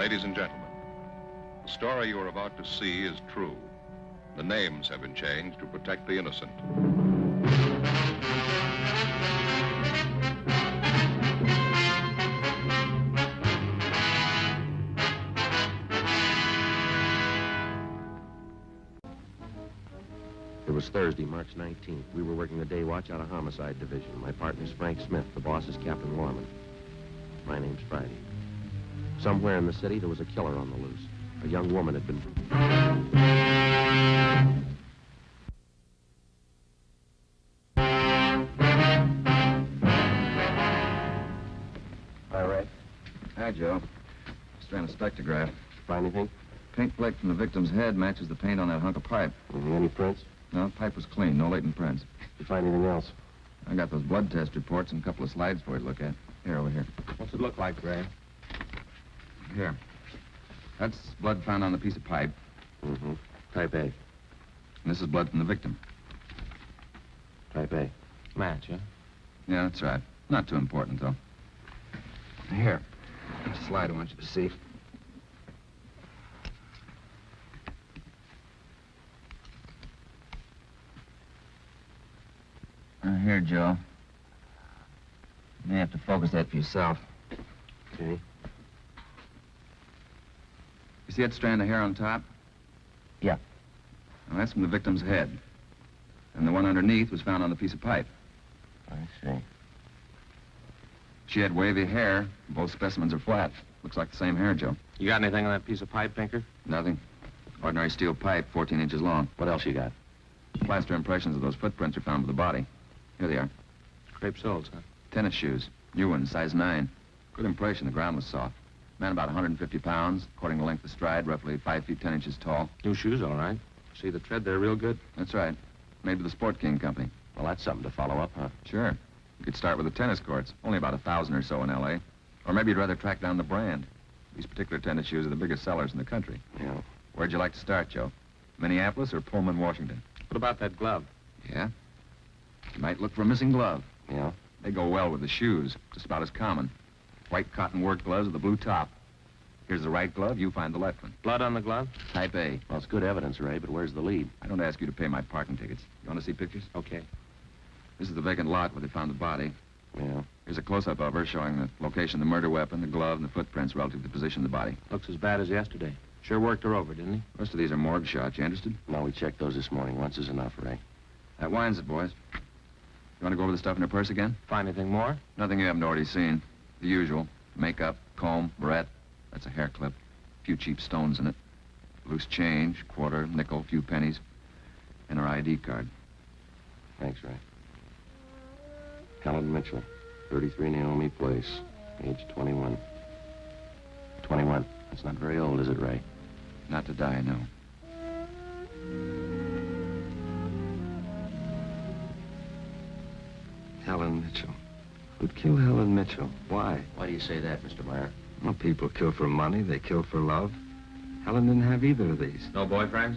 Ladies and gentlemen, the story you are about to see is true. The names have been changed to protect the innocent. It was Thursday, March 19th. We were working the day watch out of Homicide Division. My partner's Frank Smith. The boss is Captain Warman. My name's Friday. Somewhere in the city, there was a killer on the loose. A young woman had been... Barrette. Hi, Joe. Just ran a spectrograph. Find anything? Paint flake from the victim's head matches the paint on that hunk of pipe. Any prints? No, pipe was clean. No latent prints. Did you find anything else? I got those blood test reports and a couple of slides for you to look at. Here, over here. What's it look like, Ray? Here. That's blood found on the piece of pipe. Mm-hmm. Type A. And this is blood from the victim. Type A. Match, huh? Yeah, that's right. Not too important, though. Here. There's a slide I want you to see. Here, Joe. You may have to focus that for yourself. Okay. You see that strand of hair on top? Yeah. Well, that's from the victim's head. And the one underneath was found on the piece of pipe. I see. She had wavy hair. Both specimens are flat. Looks like the same hair, Joe. You got anything on that piece of pipe, Pinker? Nothing. Ordinary steel pipe, 14 inches long. What else you got? Plaster impressions of those footprints are found with the body. Here they are. Crepe soles, huh? Tennis shoes. New ones, size 9. Good impression. The ground was soft. Man about 150 pounds. According to length of stride, roughly 5 feet 10 inches tall. New shoes, all right. See the tread there real good? That's right. Made with the Sport King Company. Well, that's something to follow up, huh? Sure. You could start with the tennis courts. Only about 1,000 or so in L.A. Or maybe you'd rather track down the brand. These particular tennis shoes are the biggest sellers in the country. Yeah. Where'd you like to start, Joe? Minneapolis or Pullman, Washington? What about that glove? Yeah? You might look for a missing glove. Yeah? They go well with the shoes. Just about as common. White cotton work gloves with a blue top. Here's the right glove. You find the left one. Blood on the glove? Type A. Well, it's good evidence, Ray, but where's the lead? I don't ask you to pay my parking tickets. You want to see pictures? Okay. This is the vacant lot where they found the body. Yeah. Here's a close-up of her showing the location of the murder weapon, the glove, and the footprints relative to the position of the body. Looks as bad as yesterday. Sure worked her over, didn't he? Most of these are morgue shots. You interested? No, we checked those this morning. Once is enough, Ray. That winds it, boys. You want to go over the stuff in her purse again? Find anything more? Nothing you haven't already seen. The usual. Makeup, comb, barrette. That's a hair clip. A few cheap stones in it. Loose change, quarter, nickel, few pennies. And her ID card. Thanks, Ray. Helen Mitchell, 33 Naomi Place, age 21. 21. That's not very old, is it, Ray? Not to die, no. Helen Mitchell. Who'd kill Helen Mitchell? Why? Why do you say that, Mr. Meyer? Well, people kill for money. They kill for love. Helen didn't have either of these. No boyfriends?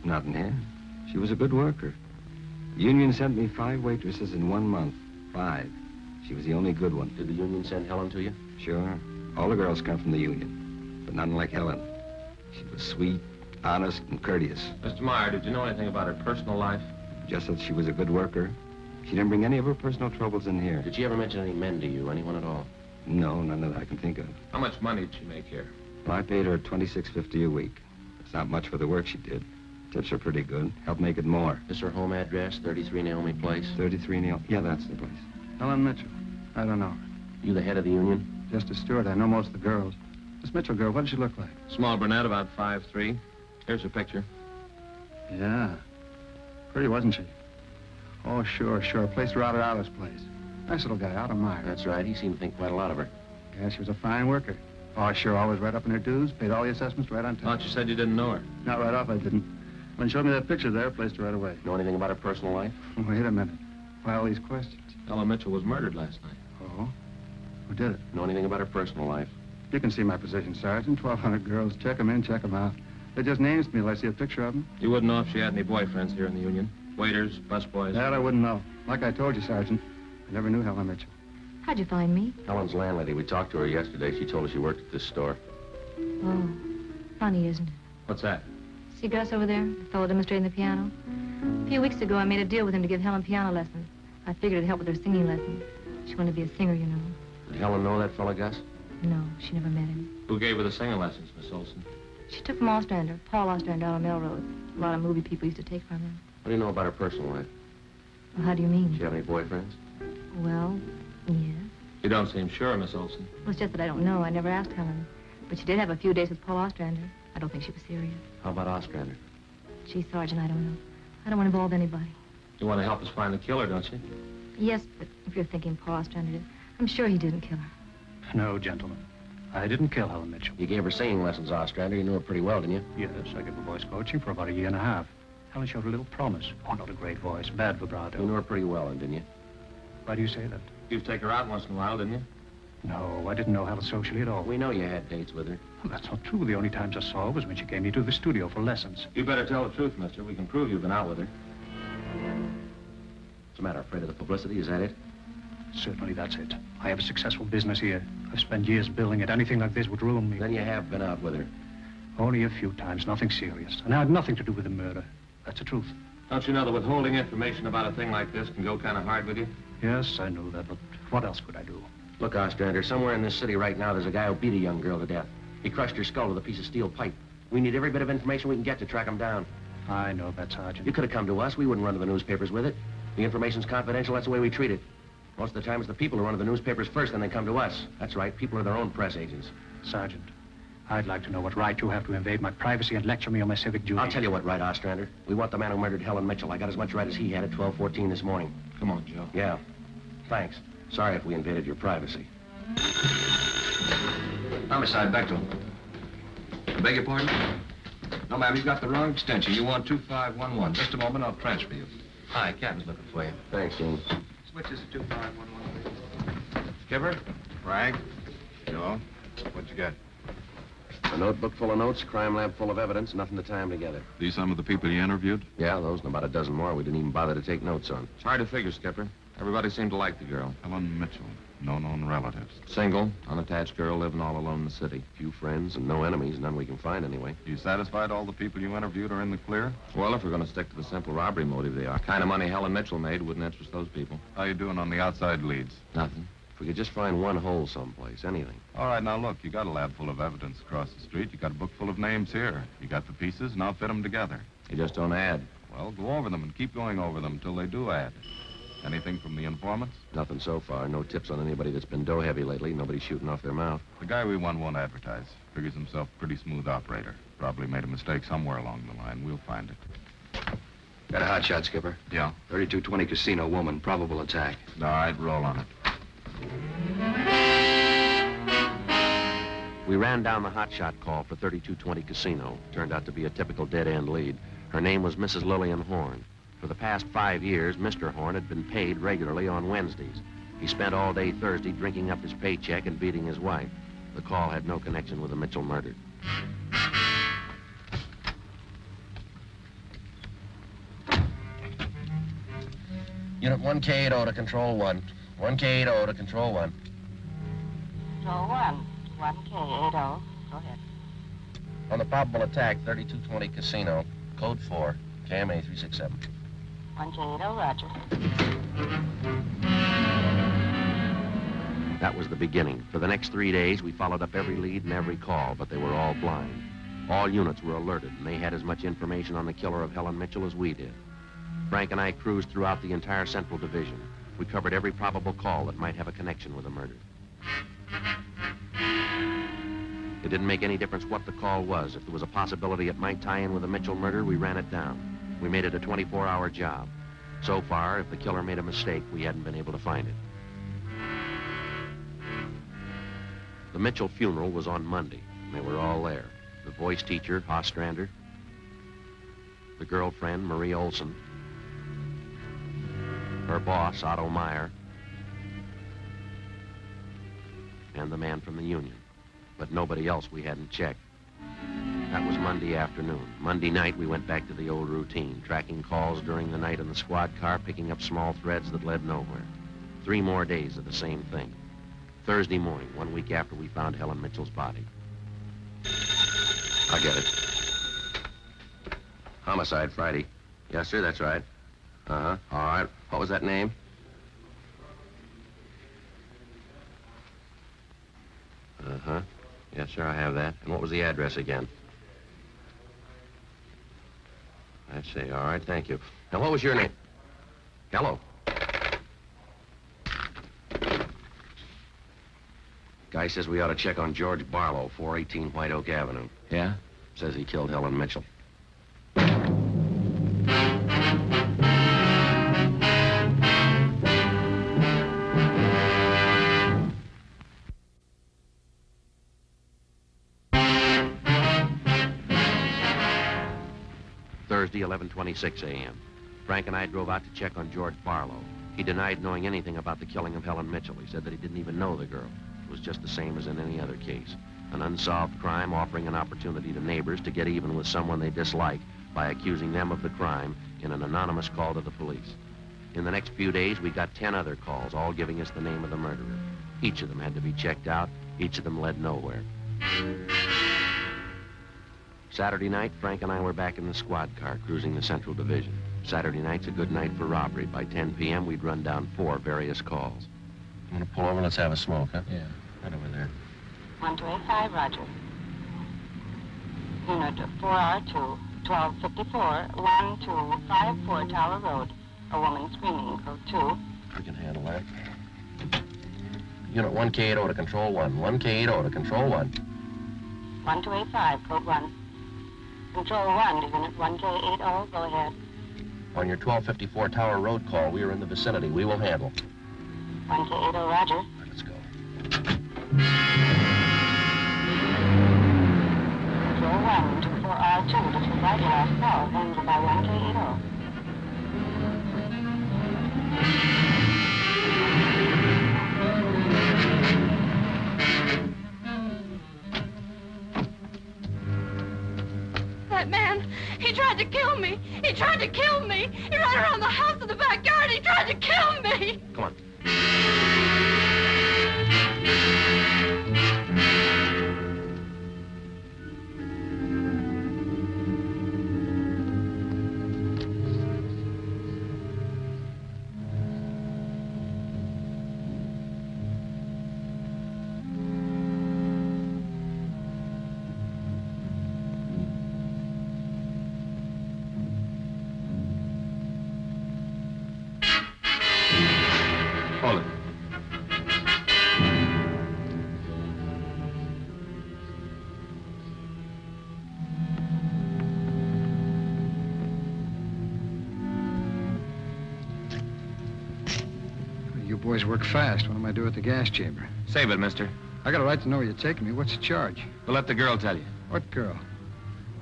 Not in here. She was a good worker. The union sent me 5 waitresses in 1 month. 5. She was the only good one. Did the union send Helen to you? Sure. All the girls come from the union. But none like Helen. She was sweet, honest, and courteous. Mr. Meyer, did you know anything about her personal life? Just that she was a good worker. She didn't bring any of her personal troubles in here. Did she ever mention any men to you, anyone at all? No, none that I can think of. How much money did she make here? Well, I paid her $26.50 a week. It's not much for the work she did. Tips are pretty good. Helped make it more. Is her home address 33 Naomi Place? 33 Neil. Yeah, that's the place. Helen Mitchell. I don't know her. You the head of the union? Just a steward. I know most of the girls. This Mitchell girl, what did she look like? Small brunette, about 5'3". Here's her picture. Yeah. Pretty, wasn't she? Oh, sure. Placed her out at Alice's place. Nice little guy, out of Meyer. That's right. He seemed to think quite a lot of her. Yeah, she was a fine worker. Oh, sure, always right up in her dues. Paid all the assessments right on time. Thought you said you didn't know her. Not right off, I didn't. When she showed me that picture there, placed her right away. Know anything about her personal life? Wait a minute. Why all these questions? Ella Mitchell was murdered last night. Oh? Who did it? Know anything about her personal life? You can see my position, Sergeant. 1,200 girls. Check them in, check them out. They're just names to me till I see a picture of them. You wouldn't know if she had any boyfriends here in the union? Waiters, busboys? That I wouldn't know. Like I told you, Sergeant, I never knew Helen Mitchell. How'd you find me? Helen's landlady. We talked to her yesterday. She told us you worked at this store. Oh, funny, isn't it? What's that? See Gus over there, the fellow demonstrating the piano? A few weeks ago, I made a deal with him to give Helen piano lessons. I figured it'd help with her singing lessons. She wanted to be a singer, you know. Did Helen know that fella, Gus? No, she never met him. Who gave her the singing lessons, Miss Olson? She took from Ostrander, Paul Ostrander out on Melrose. A lot of movie people used to take from him. What do you know about her personal life? Well, how do you mean? Does she have any boyfriends? Well, yes. You don't seem sure, Miss Olson. Well, it's just that I don't know. I never asked Helen. But she did have a few days with Paul Ostrander. I don't think she was serious. How about Ostrander? Gee, Sergeant, I don't know. I don't want to involve anybody. You want to help us find the killer, don't you? Yes, but if you're thinking Paul Ostrander did, I'm sure he didn't kill her. No, gentlemen. I didn't kill Helen Mitchell. You gave her singing lessons, Ostrander. You knew her pretty well, didn't you? Yes, I gave her voice coaching for about a year and a half. Helen showed a little promise. Oh, not a great voice, bad vibrato. You knew her pretty well, didn't you? Why do you say that? You'd take her out once in a while, didn't you? No, I didn't know Helen socially at all. We know you had dates with her. Well, that's not true. The only times I saw her was when she came here to the studio for lessons. You better tell the truth, mister. We can prove you've been out with her. What's the matter? Afraid of the publicity? Is that it? Certainly that's it. I have a successful business here. I've spent years building it. Anything like this would ruin me. Then you have been out with her. Only a few times, nothing serious. And I had nothing to do with the murder. That's the truth. Don't you know that withholding information about a thing like this can go kind of hard with you? Yes, I know that, but what else could I do? Look, Ostrander, somewhere in this city right now, there's a guy who beat a young girl to death. He crushed her skull with a piece of steel pipe. We need every bit of information we can get to track him down. I know that, Sergeant. You could have come to us. We wouldn't run to the newspapers with it. The information's confidential. That's the way we treat it. Most of the time, it's the people who run to the newspapers first, and then come to us. That's right. People are their own press agents. Sergeant, I'd like to know what right you have to invade my privacy and lecture me on my civic duty. I'll tell you what right, Ostrander. We want the man who murdered Helen Mitchell. I got as much right as he had at 12:14 this morning. Come on, Joe. Yeah. Thanks. Sorry if we invaded your privacy. Homicide, Bechtel. I beg your pardon? No, ma'am, you've got the wrong extension. You want 2511. Just a moment, I'll transfer you. Hi, Captain's looking for you. Thanks, Dean. Switch is to 2511. Skipper? Frank? Joe? What you got? A notebook full of notes, crime lab full of evidence, nothing to tie them together. These some of the people you interviewed? Yeah, those and about a dozen more we didn't even bother to take notes on. It's hard to figure, Skipper. Everybody seemed to like the girl. Helen Mitchell. No known relatives. Single, unattached girl living all alone in the city. Few friends and no enemies, none we can find anyway. You satisfied all the people you interviewed are in the clear? Well, if we're going to stick to the simple robbery motive, they are. The kind of money Helen Mitchell made wouldn't interest those people. How you doing on the outside leads? Nothing. If we could just find one hole someplace, anything. All right, now look, you got a lab full of evidence across the street. You got a book full of names here. You got the pieces, now fit them together. You just don't add. Well, go over them and keep going over them till they do add. Anything from the informants? Nothing so far. No tips on anybody that's been dough heavy lately. Nobody shooting off their mouth. The guy we won't advertise. Figures himself a pretty smooth operator. Probably made a mistake somewhere along the line. We'll find it. Got a hot shot, Skipper. Yeah? 3220 Casino, woman, probable attack. All right, roll on it. We ran down the hotshot call for 3220 Casino. Turned out to be a typical dead-end lead. Her name was Mrs. Lillian Horn. For the past 5 years, Mr. Horn had been paid regularly on Wednesdays. He spent all day Thursday drinking up his paycheck and beating his wife. The call had no connection with the Mitchell murder. Unit 1K80 to Control 1. 1K80 to Control 1. Control 1. 1K80. Go ahead. On the probable attack, 3220 Casino, Code 4, KMA 367. 1K80, roger. That was the beginning. For the next 3 days, we followed up every lead and every call, but they were all blind. All units were alerted, and they had as much information on the killer of Helen Mitchell as we did. Frank and I cruised throughout the entire Central Division. We covered every probable call that might have a connection with the murder. It didn't make any difference what the call was. If there was a possibility it might tie in with the Mitchell murder, we ran it down. We made it a 24-hour job. So far, if the killer made a mistake, we hadn't been able to find it. The Mitchell funeral was on Monday, and they were all there. The voice teacher, Ostrander, the girlfriend, Marie Olson, her boss, Otto Meyer, and the man from the union. But nobody else we hadn't checked. That was Monday afternoon. Monday night, we went back to the old routine, tracking calls during the night in the squad car, picking up small threads that led nowhere. 3 more days of the same thing. Thursday morning, 1 week after we found Helen Mitchell's body. I'll get it. Homicide, Friday. Yes, sir, that's right. Uh-huh. All right. What was that name? Uh-huh. Yes, sir, I have that. And what was the address again? I see. All right, thank you. Now, what was your name? Hello. Guy says we ought to check on George Barlow, 418 White Oak Avenue. Yeah? Says he killed Helen Mitchell. Thursday, 11:26 a.m. Frank and I drove out to check on George Barlow. He denied knowing anything about the killing of Helen Mitchell. He said that he didn't even know the girl. It was just the same as in any other case. An unsolved crime offering an opportunity to neighbors to get even with someone they dislike by accusing them of the crime in an anonymous call to the police. In the next few days, we got 10 other calls, all giving us the name of the murderer. Each of them had to be checked out. Each of them led nowhere. Saturday night, Frank and I were back in the squad car cruising the Central Division. Saturday night's a good night for robbery. By 10 p.m., we'd run down 4 various calls. I'm gonna pull over. Let's have a smoke, huh? Yeah. Right over there. 1285, roger. Unit 4R2, 1254, 1254 Tower Road. A woman screaming, code 2. We can handle that. Unit 1K80 to Control 1. 1K80 to Control 1. 1285, code 1. Control 1 to Unit 1K80, go ahead. On your 1254 Tower Road call, we are in the vicinity. We will handle. 1K80, roger. All right, let's go. Control 1 to 4R2, disregard your last call, handled by 1K80. That man, he tried to kill me. He tried to kill me. He ran around the house in the backyard. He tried to kill me. Come on. Hold it. You boys work fast. What am I doing at the gas chamber? Save it, mister. I got a right to know where you're taking me. What's the charge? We'll let the girl tell you. What girl?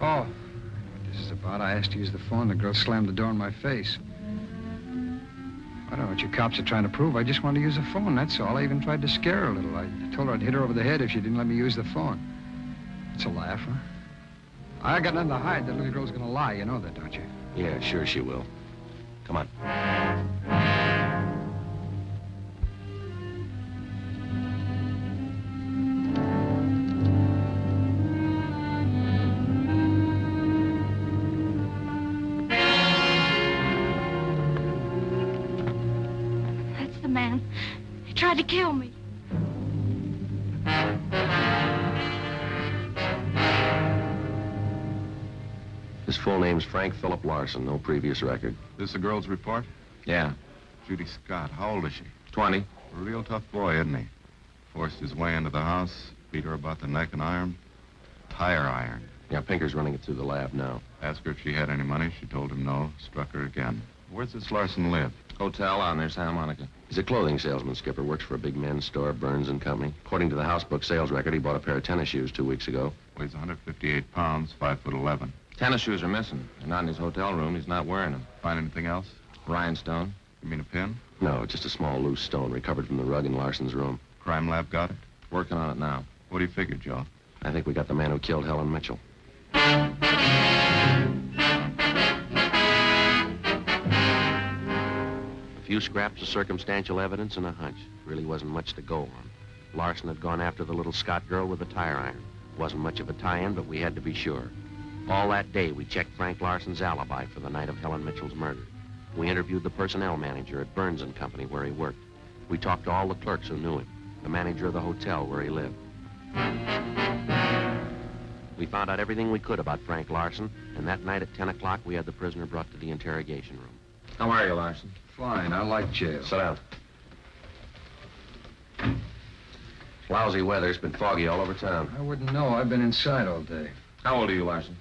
Oh, I know what this is about. I asked to use the phone. The girl slammed the door in my face. I don't know what you cops are trying to prove. I just wanted to use the phone, that's all. I even tried to scare her a little. I told her I'd hit her over the head if she didn't let me use the phone. It's a laugh, huh? I got nothing to hide. That little girl's gonna lie. You know that, don't you? Yeah, sure she will. Come on. That's the man. He tried to kill me. His full name's Frank Philip Larson, no previous record. This the girl's report? Yeah. Judy Scott. How old is she? 20. A real tough boy, isn't he? Forced his way into the house, beat her about the neck and arm. Tire iron. Yeah, Pinker's running it through the lab now. Asked her if she had any money. She told him no. Struck her again. Where's this Larson live? Hotel out near Santa Monica. He's a clothing salesman, Skipper. Works for a big men's store, Burns and Company. According to the housebook sales record, he bought a pair of tennis shoes 2 weeks ago. Weighs 158 pounds, 5'11". Tennis shoes are missing. They're not in his hotel room. He's not wearing them. Find anything else? Rhinestone. You mean a pin? No, just a small loose stone recovered from the rug in Larson's room. Crime lab got it? Working on it now. What do you figure, Joe? I think we got the man who killed Helen Mitchell. A few scraps of circumstantial evidence and a hunch. Really wasn't much to go on. Larson had gone after the little Scott girl with the tire iron. Wasn't much of a tie-in, but we had to be sure. All that day, we checked Frank Larson's alibi for the night of Helen Mitchell's murder. We interviewed the personnel manager at Burns & Company where he worked. We talked to all the clerks who knew him, the manager of the hotel where he lived. We found out everything we could about Frank Larson, and that night at 10 o'clock, we had the prisoner brought to the interrogation room. How are you, Larson? Fine. I like jail. Sit down. Lousy weather. It's been foggy all over town. I wouldn't know. I've been inside all day. How old are you, Larson?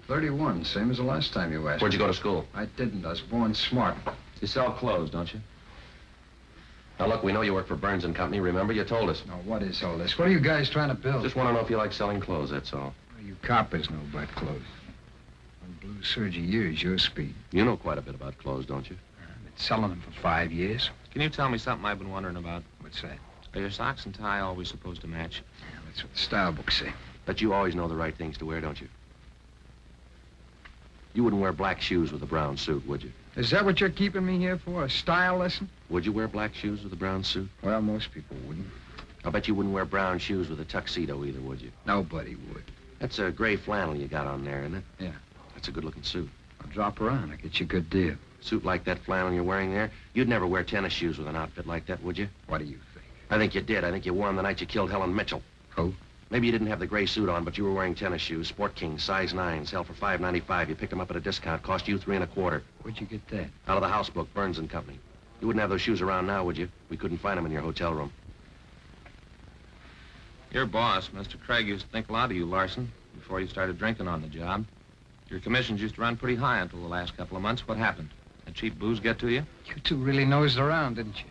31, same as the last time you asked. Where'd you go to school? I didn't. I was born smart. You sell clothes, don't you? Now, look, we know you work for Burns & Company. Remember, you told us. Now, what is all this? What are you guys trying to build? Just want to know if you like selling clothes, that's all. Well, you coppers know about clothes. One blue serge a year is your speed. You know quite a bit about clothes, don't you? I've been selling them for 5 years. Can you tell me something I've been wondering about? What's that? Are your socks and tie always supposed to match? Yeah, that's what the style books say. But you always know the right things to wear, don't you? You wouldn't wear black shoes with a brown suit, would you? Is that what you're keeping me here for, a style lesson? Would you wear black shoes with a brown suit? Well, most people wouldn't. I'll bet you wouldn't wear brown shoes with a tuxedo either, would you? Nobody would. That's a gray flannel you got on there, isn't it? Yeah. That's a good-looking suit. I'll drop around. I'll get you a good deal. Suit like that flannel you're wearing there, you'd never wear tennis shoes with an outfit like that, would you? What do you think? I think you did. I think you wore them the night you killed Helen Mitchell. Who? Maybe you didn't have the gray suit on, but you were wearing tennis shoes, Sport King, size 9, sell for $5.95. You picked them up at a discount, cost you $3 1/4. Where'd you get that? Out of the house book, Burns & Company. You wouldn't have those shoes around now, would you? We couldn't find them in your hotel room. Your boss, Mr. Craig, used to think a lot of you, Larson, before you started drinking on the job. Your commissions used to run pretty high until the last couple of months. What happened? That cheap booze get to you? You two really nosed around, didn't you?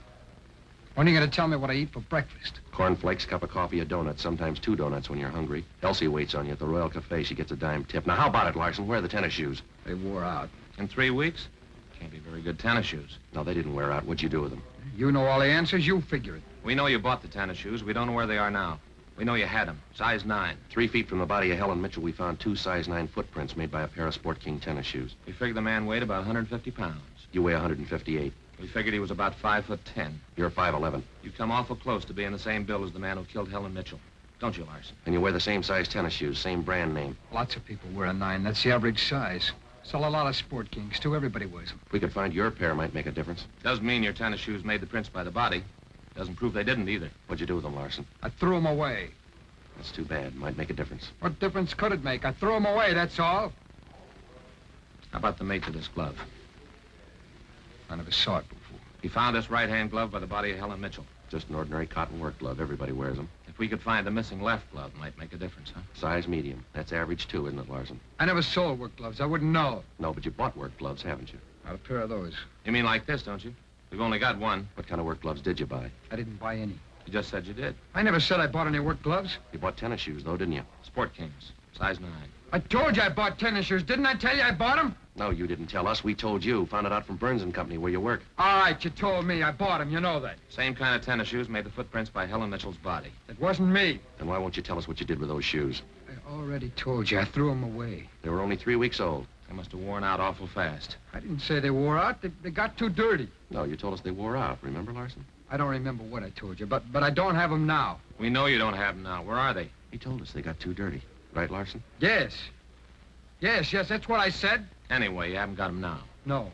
When are you going to tell me what I eat for breakfast? Cornflakes, cup of coffee, a donut, sometimes 2 donuts when you're hungry. Elsie waits on you at the Royal Cafe. She gets a dime tip. Now, how about it, Larson? Where are the tennis shoes? They wore out. In 3 weeks? Can't be very good tennis shoes. No, they didn't wear out. What'd you do with them? You know all the answers. You figure it. We know you bought the tennis shoes. We don't know where they are now. We know you had them. Size 9. 3 feet from the body of Helen Mitchell, we found 2 size 9 footprints made by a pair of Sport King tennis shoes. We figured the man weighed about 150 pounds. You weigh 158. We figured he was about 5'10". You're 5'11". You come awful close to being the same build as the man who killed Helen Mitchell. Don't you, Larson? And you wear the same size tennis shoes, same brand name. Lots of people wear a 9. That's the average size. Sell a lot of Sport Kings, too. Everybody wears them. If we could find your pair, might make a difference. Doesn't mean your tennis shoes made the prints by the body. Doesn't prove they didn't either. What'd you do with them, Larson? I threw them away. That's too bad. Might make a difference. What difference could it make? I threw them away, that's all. How about the mate to this glove? I never saw it before. He found this right-hand glove by the body of Helen Mitchell. Just an ordinary cotton work glove. Everybody wears them. If we could find the missing left glove, might make a difference, huh? Size medium. That's average, too, isn't it, Larson? I never sold work gloves. I wouldn't know. No, but you bought work gloves, haven't you? Not a pair of those. You mean like this, don't you? We've only got one. What kind of work gloves did you buy? I didn't buy any. You just said you did. I never said I bought any work gloves. You bought tennis shoes, though, didn't you? Sport Kings, size 9. I told you I bought tennis shoes. Didn't I tell you I bought them? No, you didn't tell us. We told you. Found it out from Burns & Company where you work. All right, you told me. I bought them. You know that. Same kind of tennis shoes made the footprints by Helen Mitchell's body. It wasn't me. Then why won't you tell us what you did with those shoes? I already told you. I threw them away. They were only 3 weeks old. They must have worn out awful fast. I didn't say they wore out. They got too dirty. No, you told us they wore out. Remember, Larson? I don't remember what I told you, but I don't have them now. We know you don't have them now. Where are they? He told us they got too dirty. Right, Larson? Yes. Yes, that's what I said. Anyway, you haven't got them now. No,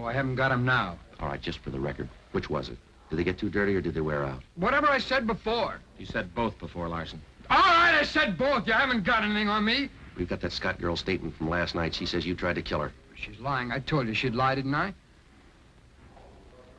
I haven't got them now. All right, just for the record, which was it? Did they get too dirty or did they wear out? Whatever I said before. You said both before, Larson. All right, I said both. You haven't got anything on me. We've got that Scott girl's statement from last night. She says you tried to kill her. She's lying. I told you she'd lie, didn't I?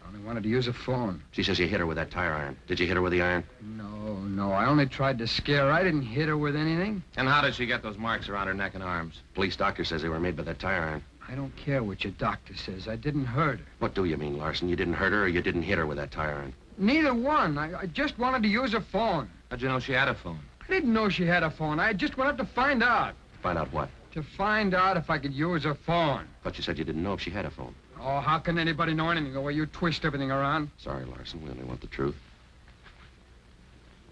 I only wanted to use a phone. She says you hit her with that tire iron. Did you hit her with the iron? No. I only tried to scare her. I didn't hit her with anything. And how did she get those marks around her neck and arms? Police doctor says they were made by that tire iron. I don't care what your doctor says. I didn't hurt her. What do you mean, Larson? You didn't hurt her or you didn't hit her with that tire iron? Neither one. I just wanted to use a phone. How'd you know she had a phone? I didn't know she had a phone. I just went up to find out. Find out what? To find out if I could use her phone. But you said you didn't know if she had a phone. Oh, how can anybody know anything the way you twist everything around? Sorry, Larson. We only want the truth.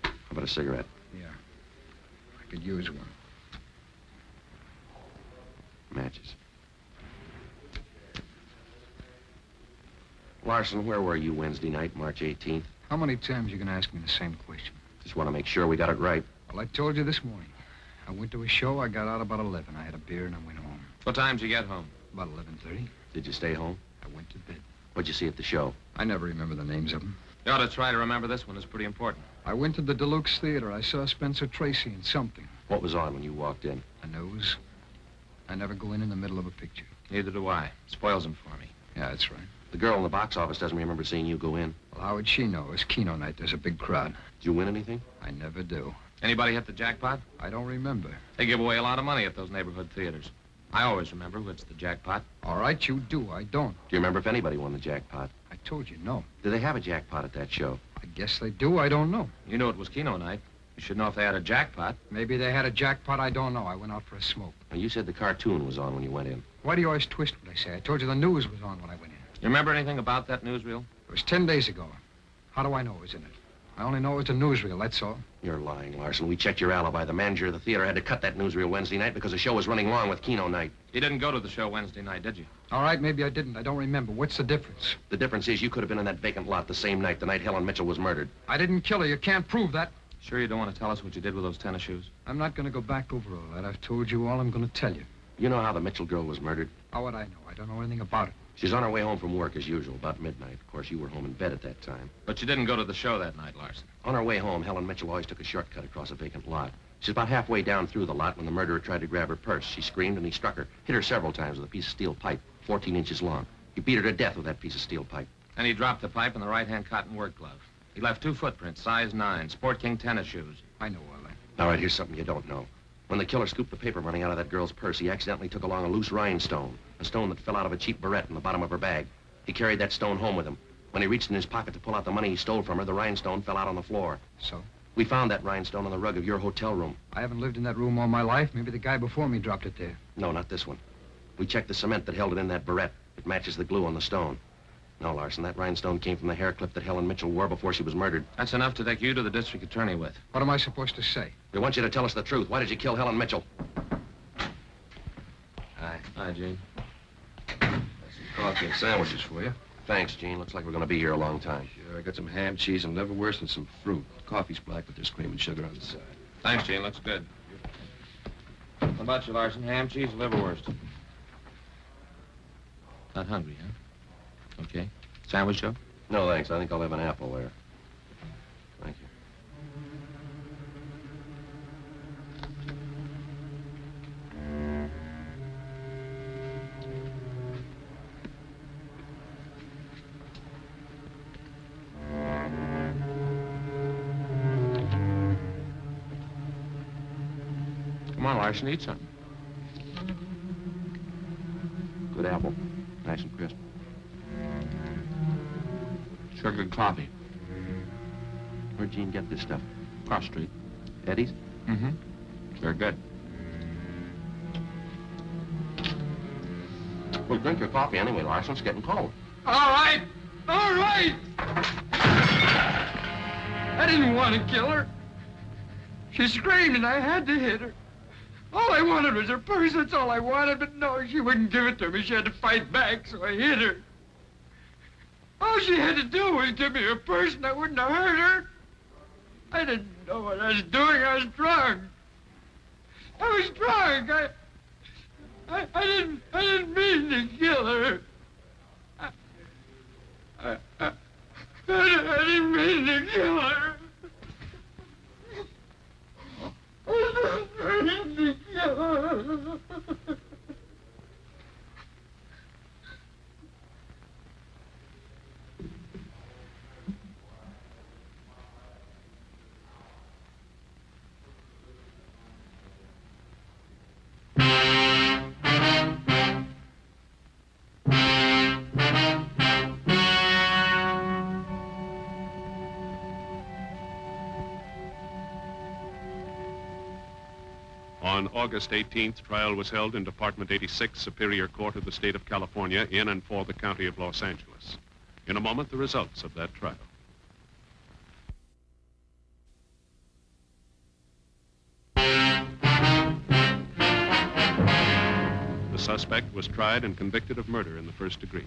How about a cigarette? Yeah. I could use one. Matches. Larson, where were you Wednesday night, March 18th? How many times are you going to ask me the same question? Just want to make sure we got it right. Well, I told you this morning. I went to a show. I got out about 11. I had a beer and I went home. What time did you get home? About 11:30. Did you stay home? I went to bed. What'd you see at the show? I never remember the names of them. You ought to try to remember this one. It's pretty important. I went to the Deluxe Theater. I saw Spencer Tracy in something. What was on when you walked in? A news. I never go in the middle of a picture. Neither do I. Spoils them for me. Yeah, that's right. The girl in the box office doesn't remember seeing you go in. Well, how would she know? It's Keno night. There's a big crowd. Did you win anything? I never do. Anybody hit the jackpot? I don't remember. They give away a lot of money at those neighborhood theaters. I always remember who hits the jackpot. All right, you do. I don't. Do you remember if anybody won the jackpot? I told you no. Did they have a jackpot at that show? I guess they do. I don't know. You knew it was Keno night. You should know if they had a jackpot. Maybe they had a jackpot. I don't know. I went out for a smoke. Now, you said the cartoon was on when you went in. Why do you always twist what I say? I told you the news was on when I went in. You remember anything about that newsreel? It was 10 days ago. How do I know it was in it? I only know it's a newsreel, that's all. You're lying, Larson. We checked your alibi. The manager of the theater had to cut that newsreel Wednesday night because the show was running long with Keno night. You didn't go to the show Wednesday night, did you? All right, maybe I didn't. I don't remember. What's the difference? The difference is you could have been in that vacant lot the same night, the night Helen Mitchell was murdered. I didn't kill her. You can't prove that. Sure you don't want to tell us what you did with those tennis shoes? I'm not going to go back over all that. I've told you all I'm going to tell you. You know how the Mitchell girl was murdered? How would I know? I don't know anything about it. She's on her way home from work as usual, about midnight. Of course, you were home in bed at that time. But you didn't go to the show that night, Larson. On her way home, Helen Mitchell always took a shortcut across a vacant lot. She's about halfway down through the lot when the murderer tried to grab her purse. She screamed and he struck her, hit her several times with a piece of steel pipe, 14 inches long. He beat her to death with that piece of steel pipe. And he dropped the pipe in the right-hand cotton work glove. He left 2 footprints, size 9, Sport King tennis shoes. I know all that. All right, here's something you don't know. When the killer scooped the paper money out of that girl's purse, he accidentally took along a loose rhinestone, a stone that fell out of a cheap Barrette in the bottom of her bag. He carried that stone home with him. When he reached in his pocket to pull out the money he stole from her, the rhinestone fell out on the floor. So? We found that rhinestone on the rug of your hotel room. I haven't lived in that room all my life. Maybe the guy before me dropped it there. No, not this one. We checked the cement that held it in that Barrette. It matches the glue on the stone. No, Larson, that rhinestone came from the hair clip that Helen Mitchell wore before she was murdered. That's enough to take you to the district attorney with. What am I supposed to say? We want you to tell us the truth. Why did you kill Helen Mitchell? Hi. Hi, Gene. Some coffee and sandwiches for you. Thanks, Gene. Looks like we're going to be here a long time. Sure, I got some ham, cheese, and liverwurst and some fruit. The coffee's black, but there's cream and sugar on the side. Thanks, Gene. Looks good. How about you, Larson? Ham, cheese, liverwurst. Not hungry, huh? Okay. Sandwich, Joe? No, thanks. I think I'll have an apple there. Thank you. Come on, Larson, eat something. Good apple. Nice and crisp. Sure good coffee. Where'd Gene get this stuff? Cross Street. Eddie's? Mm-hmm. Very good. Well, drink your coffee anyway, Larson. It's getting cold. All right! All right! I didn't want to kill her. She screamed and I had to hit her. All I wanted was her purse, that's all I wanted, but no, she wouldn't give it to me. She had to fight back, so I hit her. All she had to do was give me her purse and I wouldn't have hurt her. I didn't know what I was doing. I was drunk. I was drunk. I didn't mean to kill her. I didn't mean to kill her. I didn't mean to kill her. On August 18th, trial was held in Department 86, Superior Court of the State of California, in and for the County of Los Angeles. In a moment, the results of that trial. The suspect was tried and convicted of murder in the first degree.